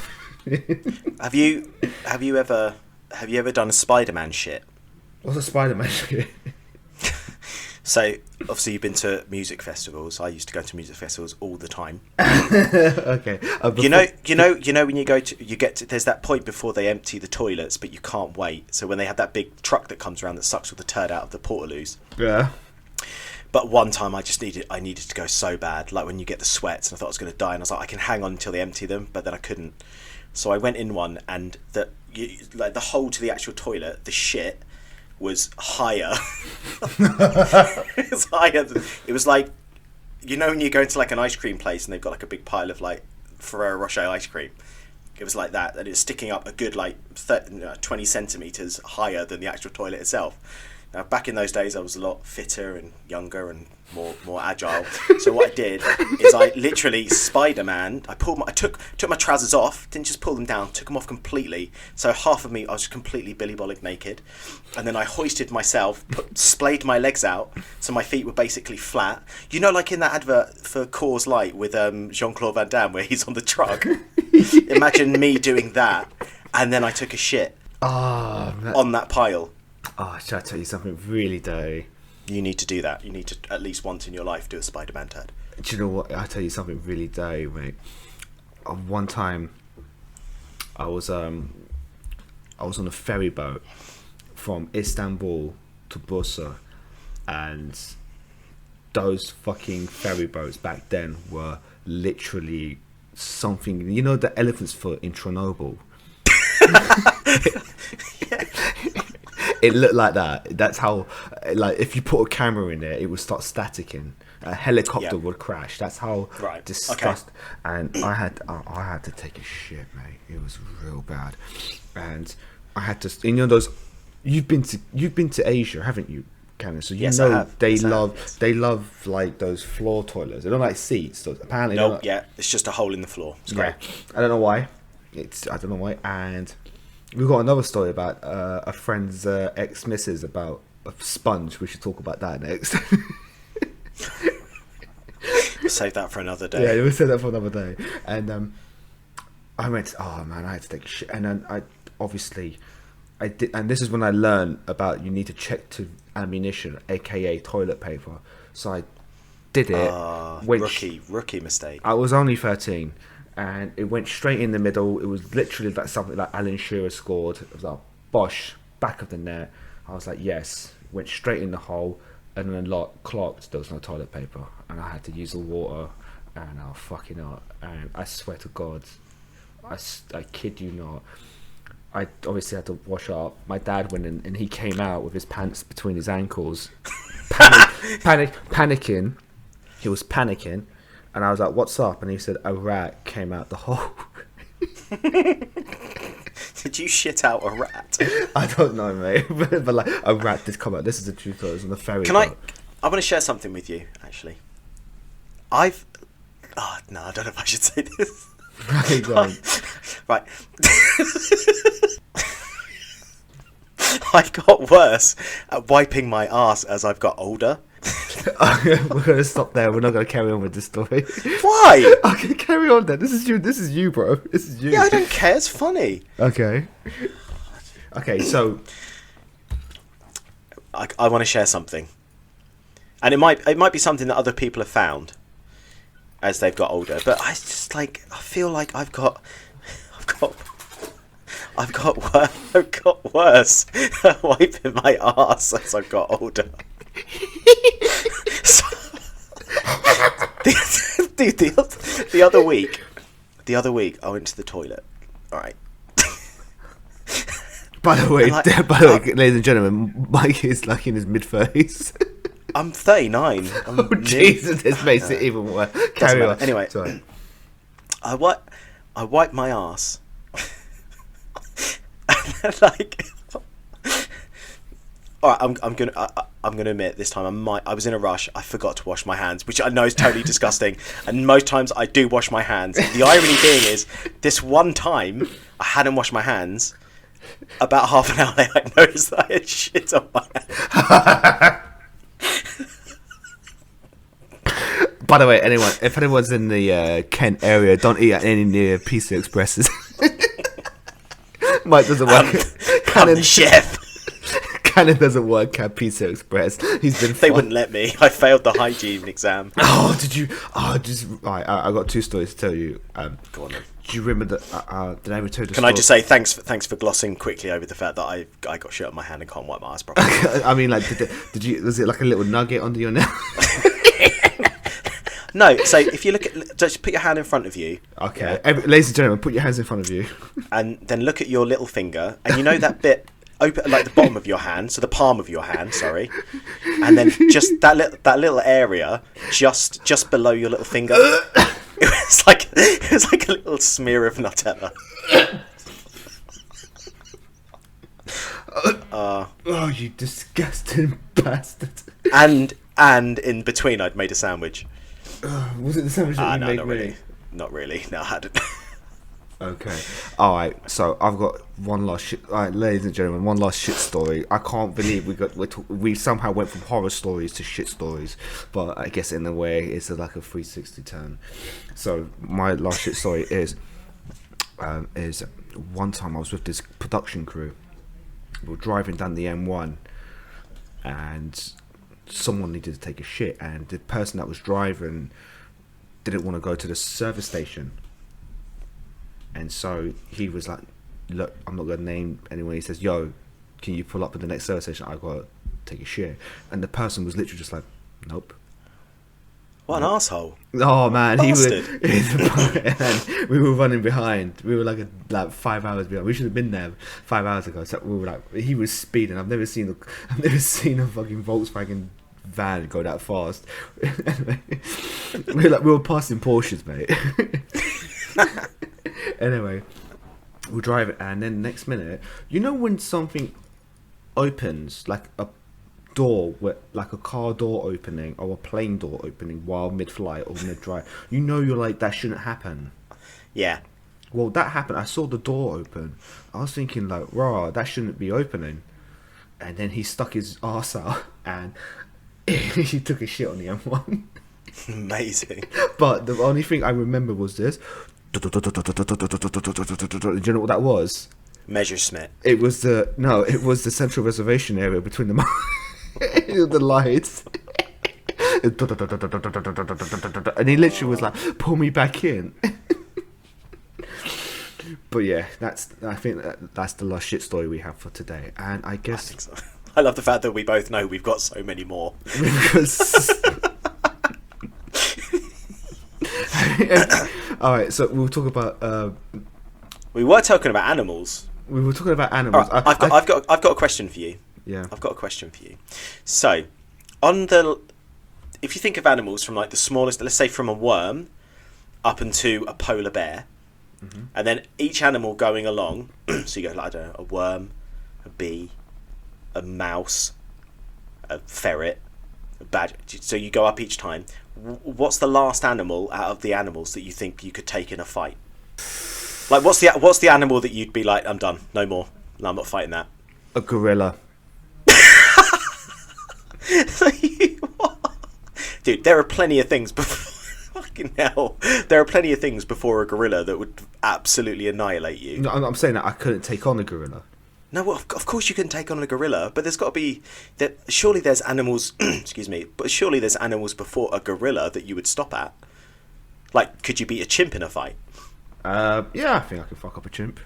Speaker 2: Have you ever done a Spiderman shit?
Speaker 1: What's a Spiderman shit?
Speaker 2: So obviously you've been to music festivals. I used to go to music festivals all the time.
Speaker 1: Okay.
Speaker 2: You know when you get to there's that point before they empty the toilets, but you can't wait. So when they have that big truck that comes around that sucks all the turd out of the portaloos.
Speaker 1: Yeah.
Speaker 2: But one time I needed to go so bad, like when you get the sweats, and I thought I was going to die, and I was like, I can hang on until they empty them, but then I couldn't. So I went in one, and the hole to the actual toilet, the shit was higher. It was higher. It was like, you know when you go into like an ice cream place and they've got like a big pile of like Ferrero Rocher ice cream. It was like that, and it's sticking up a good like 20 centimeters higher than the actual toilet itself. Now, back in those days, I was a lot fitter and younger and more agile. So what I did is I literally Spiderman. I took my trousers off, didn't just pull them down, took them off completely. So half of me, I was completely Billy Bollock naked, and then I hoisted myself, splayed my legs out, so my feet were basically flat. You know, like in that advert for Coors Light with Jean-Claude Van Damme, where he's on the truck. Imagine me doing that, and then I took a shit on that pile.
Speaker 1: Oh, should I tell you something really dirty?
Speaker 2: You need to do that. You need to, at least once in your life, do a Spider-Man turd.
Speaker 1: Do you know what? I'll tell you something really dirty, mate. One time, I was on a ferry boat from Istanbul to Bursa, and those fucking ferry boats back then were literally something. You know the elephant's foot in Chernobyl?
Speaker 2: Yeah.
Speaker 1: It looked like that. That's how, like, if you put a camera in there, it would start staticking. A helicopter would crash. That's how disgusting. Okay. And I had to take a shit, mate. It was real bad, and I had to. You know those. You've been to Asia, haven't you, Cannon? So you know they love like those floor toilets. They don't like seats. So apparently,
Speaker 2: it's just a hole in the floor. It's great.
Speaker 1: I don't know why, It's I don't know why. And we've got another story about a friend's ex-missus about a sponge. We should talk about that next.
Speaker 2: Save that for another day.
Speaker 1: Yeah, we'll save that for another day. And I went, oh man, I had to take a shit. And then I did, and this is when I learned about you need to check to ammunition, aka toilet paper. So I did it.
Speaker 2: Rookie mistake.
Speaker 1: I was only 13, and it went straight in the middle. It was literally like something like Alan Shearer scored. It was like bosh, back of the net. I was like, yes. Went straight in the hole, and then clocked. There was no toilet paper, and I had to use the water. And I was fucking up. And I swear to God, I kid you not. I obviously had to wash up. My dad went in, and he came out with his pants between his ankles, panicking. He was panicking, and I was like, "What's up?" And he said, "A rat came out the hole."
Speaker 2: Did you shit out a rat?
Speaker 1: I don't know, mate, but like a rat did come out. This is the truth. It was on the ferry.
Speaker 2: I want to share something with you. Actually, no, I don't know if I should say this.
Speaker 1: Right, go on.
Speaker 2: Right. I've got worse at wiping my arse as I've got older.
Speaker 1: We're going to stop there. We're not going to carry on with this story.
Speaker 2: Why?
Speaker 1: Okay, carry on then. This is you, bro. This is you.
Speaker 2: Yeah, I don't care. It's funny.
Speaker 1: Okay. Okay, so...
Speaker 2: I want to share something. And it might be something that other people have found as they've got older. But I feel like I've got worse at wiping my arse as I've got older. The other week I went to the toilet. All right.
Speaker 1: By the way, ladies and gentlemen, Mike is like in his mid-30s.
Speaker 2: I'm 39.
Speaker 1: Jesus, this makes it even worse. Carry on.
Speaker 2: Anyway, sorry. I wipe my arse. And then, all right, I'm gonna admit this time I was in a rush. I forgot to wash my hands, which I know is totally disgusting. And most times I do wash my hands. The irony being is, this one time I hadn't washed my hands. About half an hour later, I noticed that I had shit on my hands.
Speaker 1: By the way, if anyone's in the Kent area, don't eat at any near Pizza Expresses. Mike doesn't work.
Speaker 2: I'm the chef.
Speaker 1: Cannon doesn't work at Pizza Express. They
Speaker 2: wouldn't let me. I failed the hygiene exam.
Speaker 1: Oh, did you? Oh, right. I got two stories to tell you.
Speaker 2: Go on then.
Speaker 1: Do you remember that? Did I ever tell you the
Speaker 2: Can
Speaker 1: story?
Speaker 2: I just say thanks for glossing quickly over the fact that I got shit on my hand and can't wipe my ass properly.
Speaker 1: I mean, like, did you? Was it like a little nugget under your nail?
Speaker 2: No. So if you look at, just put your hand in front of you.
Speaker 1: Okay, ladies and gentlemen, put your hands in front of you,
Speaker 2: and then look at your little finger, and you know that bit. Open like the bottom of your hand, so the palm of your hand, sorry, and then just that little area just below your little finger. It was like a little smear of Nutella.
Speaker 1: Oh, you disgusting bastard!
Speaker 2: And in between, I'd made a sandwich.
Speaker 1: Was it the sandwich that you made?
Speaker 2: Not really. Not really. No, I hadn't.
Speaker 1: Okay. Alright, so I've got one last shit. Alright, ladies and gentlemen, one last shit story. I can't believe we somehow went from horror stories to shit stories, but I guess in a way it's like a 360 turn. So my last shit story is one time I was with this production crew. We were driving down the M1 and someone needed to take a shit, and the person that was driving didn't want to go to the service station. And so he was like, look, I'm not going to name anyone. He says, yo, can you pull up at the next service station? I got to take a shit. And the person was literally just like, nope.
Speaker 2: What an asshole.
Speaker 1: Oh, man.
Speaker 2: Bastard.
Speaker 1: And we were running behind. We were like 5 hours behind. We should have been there 5 hours ago. So we were like, he was speeding. I've never seen a fucking Volkswagen van go that fast. Anyway, we were passing Porsches, mate. Anyway, we'll drive it, and then next minute, you know when something opens, like a door, like a car door opening or a plane door opening while mid-flight or mid-drive, you're like, that shouldn't happen.
Speaker 2: Yeah.
Speaker 1: Well, that happened. I saw the door open. I was thinking like, "Raw, that shouldn't be opening." And then he stuck his arse out and he took a shit on the M1.
Speaker 2: Amazing.
Speaker 1: But the only thing I remember was this. Do you know what that was?
Speaker 2: Messerschmitt.
Speaker 1: It was the central reservation area between the the lights. And he literally was like, "Pull me back in." But yeah, I think that's the last shit story we have for today. And I guess
Speaker 2: I think so. I love the fact that we both know we've got so many more.
Speaker 1: because all right, so we'll talk about.
Speaker 2: We were talking about animals.
Speaker 1: We were talking about animals.
Speaker 2: Right, I've got a question for you.
Speaker 1: Yeah.
Speaker 2: I've got a question for you. So, if you think of animals from like the smallest, let's say from a worm up into a polar bear, and then each animal going along. So you go like, I don't know, a worm, a bee, a mouse, a ferret, a badger. So you go up each time. What's the last animal out of the animals that you think you could take in a fight? Like, what's the animal that you'd be like, I'm done, no more, no, I'm not fighting that?
Speaker 1: A gorilla.
Speaker 2: Dude, there are plenty of things before. Fucking hell, there are plenty of things before a gorilla that would absolutely annihilate you.
Speaker 1: No, I'm saying that I couldn't take on a gorilla.
Speaker 2: No, well, of course you can take on a gorilla, but there's got to be that. Surely there's animals. Excuse me, but surely there's animals before a gorilla that you would stop at. Like, could you beat a chimp in a fight?
Speaker 1: Yeah, I think I can fuck up a chimp.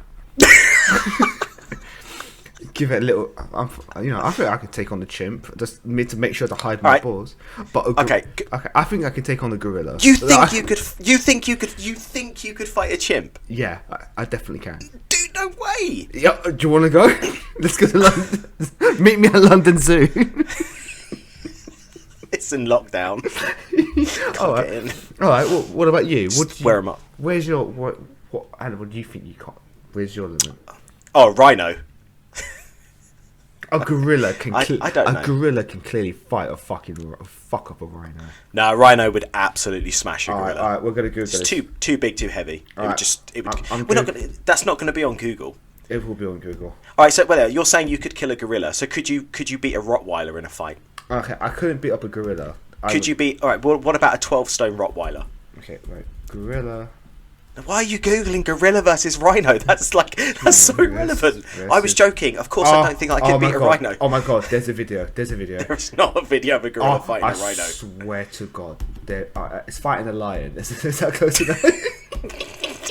Speaker 1: Give it a little. I think I can take on the chimp. Just to make sure to hide my balls. But okay, I think I can take on the gorilla.
Speaker 2: You think you could? You think you could fight a chimp?
Speaker 1: Yeah, I definitely can.
Speaker 2: Dude, no way.
Speaker 1: Yeah, do you want to go? Let's go to London. Meet me at London Zoo.
Speaker 2: It's in lockdown.
Speaker 1: All right. Well, what about you?
Speaker 2: Where am I?
Speaker 1: Where's your what animal do you think you can't? Where's your limit?
Speaker 2: Oh, rhino.
Speaker 1: A gorilla can.
Speaker 2: I don't know.
Speaker 1: A gorilla can clearly fight a fuck up a rhino.
Speaker 2: No, a rhino would absolutely smash a gorilla.
Speaker 1: All right, we're gonna Google
Speaker 2: it's
Speaker 1: this.
Speaker 2: too big, too heavy. That's not gonna be on Google.
Speaker 1: It will be on Google.
Speaker 2: All right, so you're saying you could kill a gorilla. So could you beat a Rottweiler in a fight?
Speaker 1: Okay, I couldn't beat up a gorilla.
Speaker 2: Could you beat? All right, well, what about a 12-stone Rottweiler?
Speaker 1: Okay, right, gorilla.
Speaker 2: Why are you googling gorilla versus rhino? That's so relevant. I was joking. Of course, I don't think I could beat a rhino.
Speaker 1: Oh my god, there's a video.
Speaker 2: There's not a video of a gorilla fighting a rhino.
Speaker 1: I swear to God, it's fighting a lion. Is that close enough?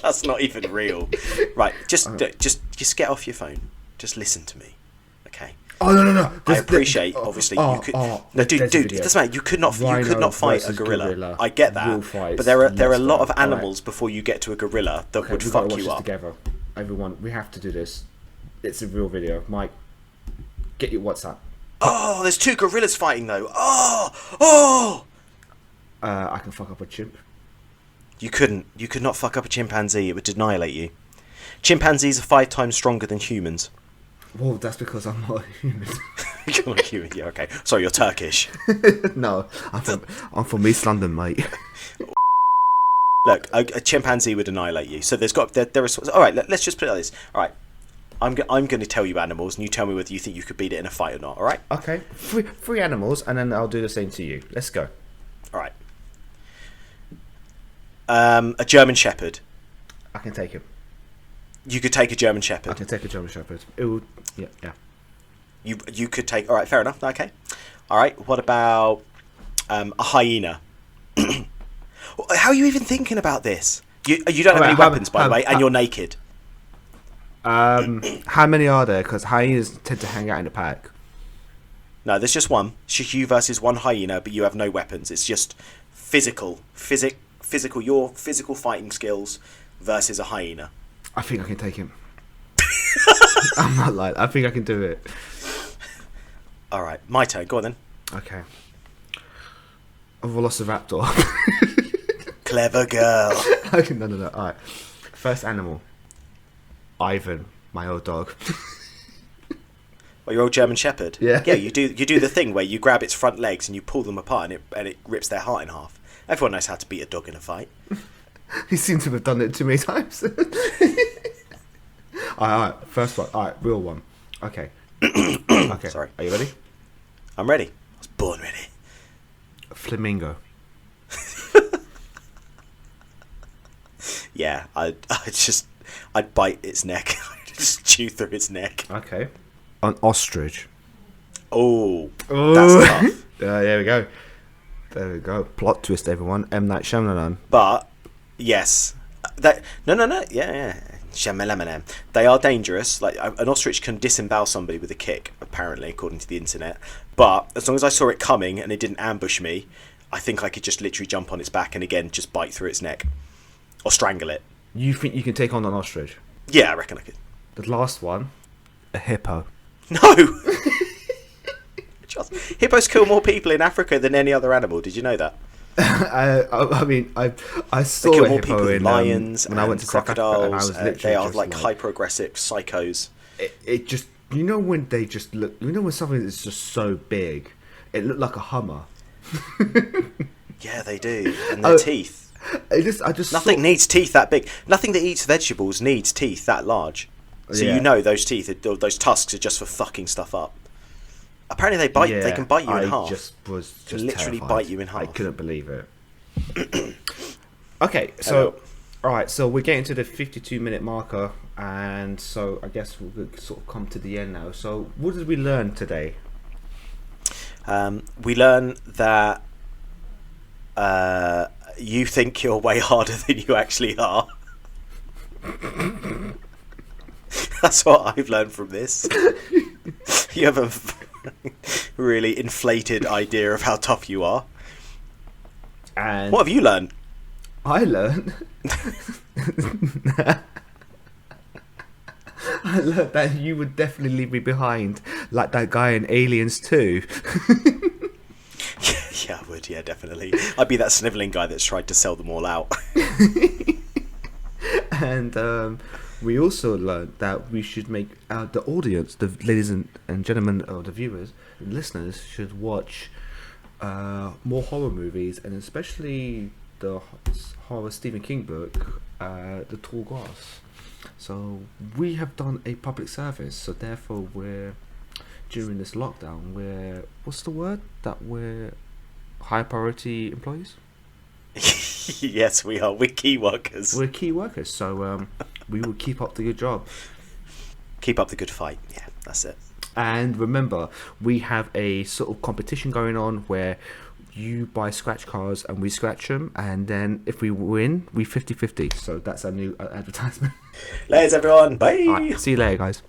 Speaker 2: That's not even real. Right, just get off your phone. Just listen to me, okay?
Speaker 1: Oh no!
Speaker 2: I appreciate. Obviously, you could. No, dude, it doesn't matter. You could not fight a gorilla. I get that, but there are a lot of animals before you get to a gorilla that would fuck you up.
Speaker 1: Together, everyone, we have to do this. It's a real video, Mike. Get your WhatsApp.
Speaker 2: Oh, there's two gorillas fighting though.
Speaker 1: I can fuck up a chimp.
Speaker 2: You couldn't. You could not fuck up a chimpanzee. It would annihilate you. Chimpanzees are 5 times stronger than humans.
Speaker 1: Well, that's because I'm not a human.
Speaker 2: You're not human, yeah, okay. Sorry, you're Turkish.
Speaker 1: No, I'm from East London, mate.
Speaker 2: Look, a chimpanzee would annihilate you. So there is. All right, let's just put it like this. All right, I'm going to tell you animals, and you tell me whether you think you could beat it in a fight or not. All right?
Speaker 1: Okay, three animals, and then I'll do the same to you. Let's go.
Speaker 2: All right. A German Shepherd.
Speaker 1: I can take him.
Speaker 2: You could take a German Shepherd.
Speaker 1: I can take a German Shepherd. It would, yeah.
Speaker 2: You could take. All right, fair enough. Okay. All right. What about a hyena? How are you even thinking about this? You don't have any weapons, by the way, and you're naked.
Speaker 1: How many are there? Because hyenas tend to hang out in a pack.
Speaker 2: No, there's just one. It's just you versus one hyena, but you have no weapons. It's just physical. Your physical fighting skills versus a hyena.
Speaker 1: I think I can take him. I'm not lying. I think I can do it.
Speaker 2: All right, my turn. Go on then.
Speaker 1: Okay. A velociraptor.
Speaker 2: Clever girl.
Speaker 1: Okay, no. All right. First animal. Ivan, my old dog.
Speaker 2: Well, your old German Shepherd.
Speaker 1: Yeah.
Speaker 2: Yeah. You do the thing where you grab its front legs and you pull them apart and it rips their heart in half. Everyone knows how to beat a dog in a fight.
Speaker 1: He seems to have done it too many times. Alright, first one. Alright, real one. Okay. Okay.
Speaker 2: Sorry.
Speaker 1: Are you ready?
Speaker 2: I'm ready. I was born ready.
Speaker 1: Flamingo.
Speaker 2: Yeah, I'd bite its neck. I'd just chew through its neck.
Speaker 1: Okay. An ostrich.
Speaker 2: Oh, that's tough.
Speaker 1: There we go. There we go. Plot twist, everyone. M. Night Shyamalan.
Speaker 2: But yes, no. Yeah. Shyamalan. They are dangerous. Like an ostrich can disembowel somebody with a kick, apparently, according to the internet. But as long as I saw it coming and it didn't ambush me, I think I could just literally jump on its back and again just bite through its neck or strangle it.
Speaker 1: You think you can take on an ostrich?
Speaker 2: Yeah, I reckon I could.
Speaker 1: The last one, a hippo.
Speaker 2: No. Hippos kill more people in Africa than any other animal. Did you know that?
Speaker 1: I mean, I saw
Speaker 2: They kill
Speaker 1: a
Speaker 2: more
Speaker 1: hippo
Speaker 2: people
Speaker 1: in
Speaker 2: than lions
Speaker 1: when I went to
Speaker 2: crocodiles.
Speaker 1: South Africa, and I was literally
Speaker 2: they are
Speaker 1: just
Speaker 2: like hyper-aggressive psychos.
Speaker 1: It just, you know, when they just look, you know, when something is just so big, it looked like a Hummer.
Speaker 2: Yeah, they do, and their teeth.
Speaker 1: I just
Speaker 2: Nothing needs teeth that big. Nothing that eats vegetables needs teeth that large. So
Speaker 1: Yeah.
Speaker 2: you know those teeth, those tusks, are just for fucking stuff up. Apparently they bite.
Speaker 1: Yeah,
Speaker 2: they can bite you in half.
Speaker 1: I just was just
Speaker 2: literally
Speaker 1: terrified.
Speaker 2: bite you in
Speaker 1: I
Speaker 2: half.
Speaker 1: couldn't believe it. Okay, so all right, so we're getting to the 52-minute marker, and so I guess we'll sort of come to the end now. So what did we learn today?
Speaker 2: We learn that you think you're way harder than you actually are. That's what I've learned from this. You have a really inflated idea of how tough you are.
Speaker 1: And
Speaker 2: What have you learned?
Speaker 1: I learned that you would definitely leave me behind, like that guy in Aliens 2.
Speaker 2: Yeah, I would. Yeah, definitely. I'd be that snivelling guy that's tried to sell them all out.
Speaker 1: And we also learned that we should make the audience, the ladies and gentlemen, or the viewers, and listeners, should watch more horror movies, and especially the horror Stephen King book, The Tall Grass. So we have done a public service, so therefore during this lockdown, what's the word? That we're high priority employees?
Speaker 2: Yes, we are. We're key workers.
Speaker 1: We're key workers, so we will keep up the good job.
Speaker 2: Keep up the good fight. Yeah, that's it.
Speaker 1: And remember, we have a sort of competition going on where you buy scratch cards and we scratch them, and then if we win, we 50-50. So that's our new advertisement.
Speaker 2: Later, everyone. Bye.
Speaker 1: All right, see you later, guys.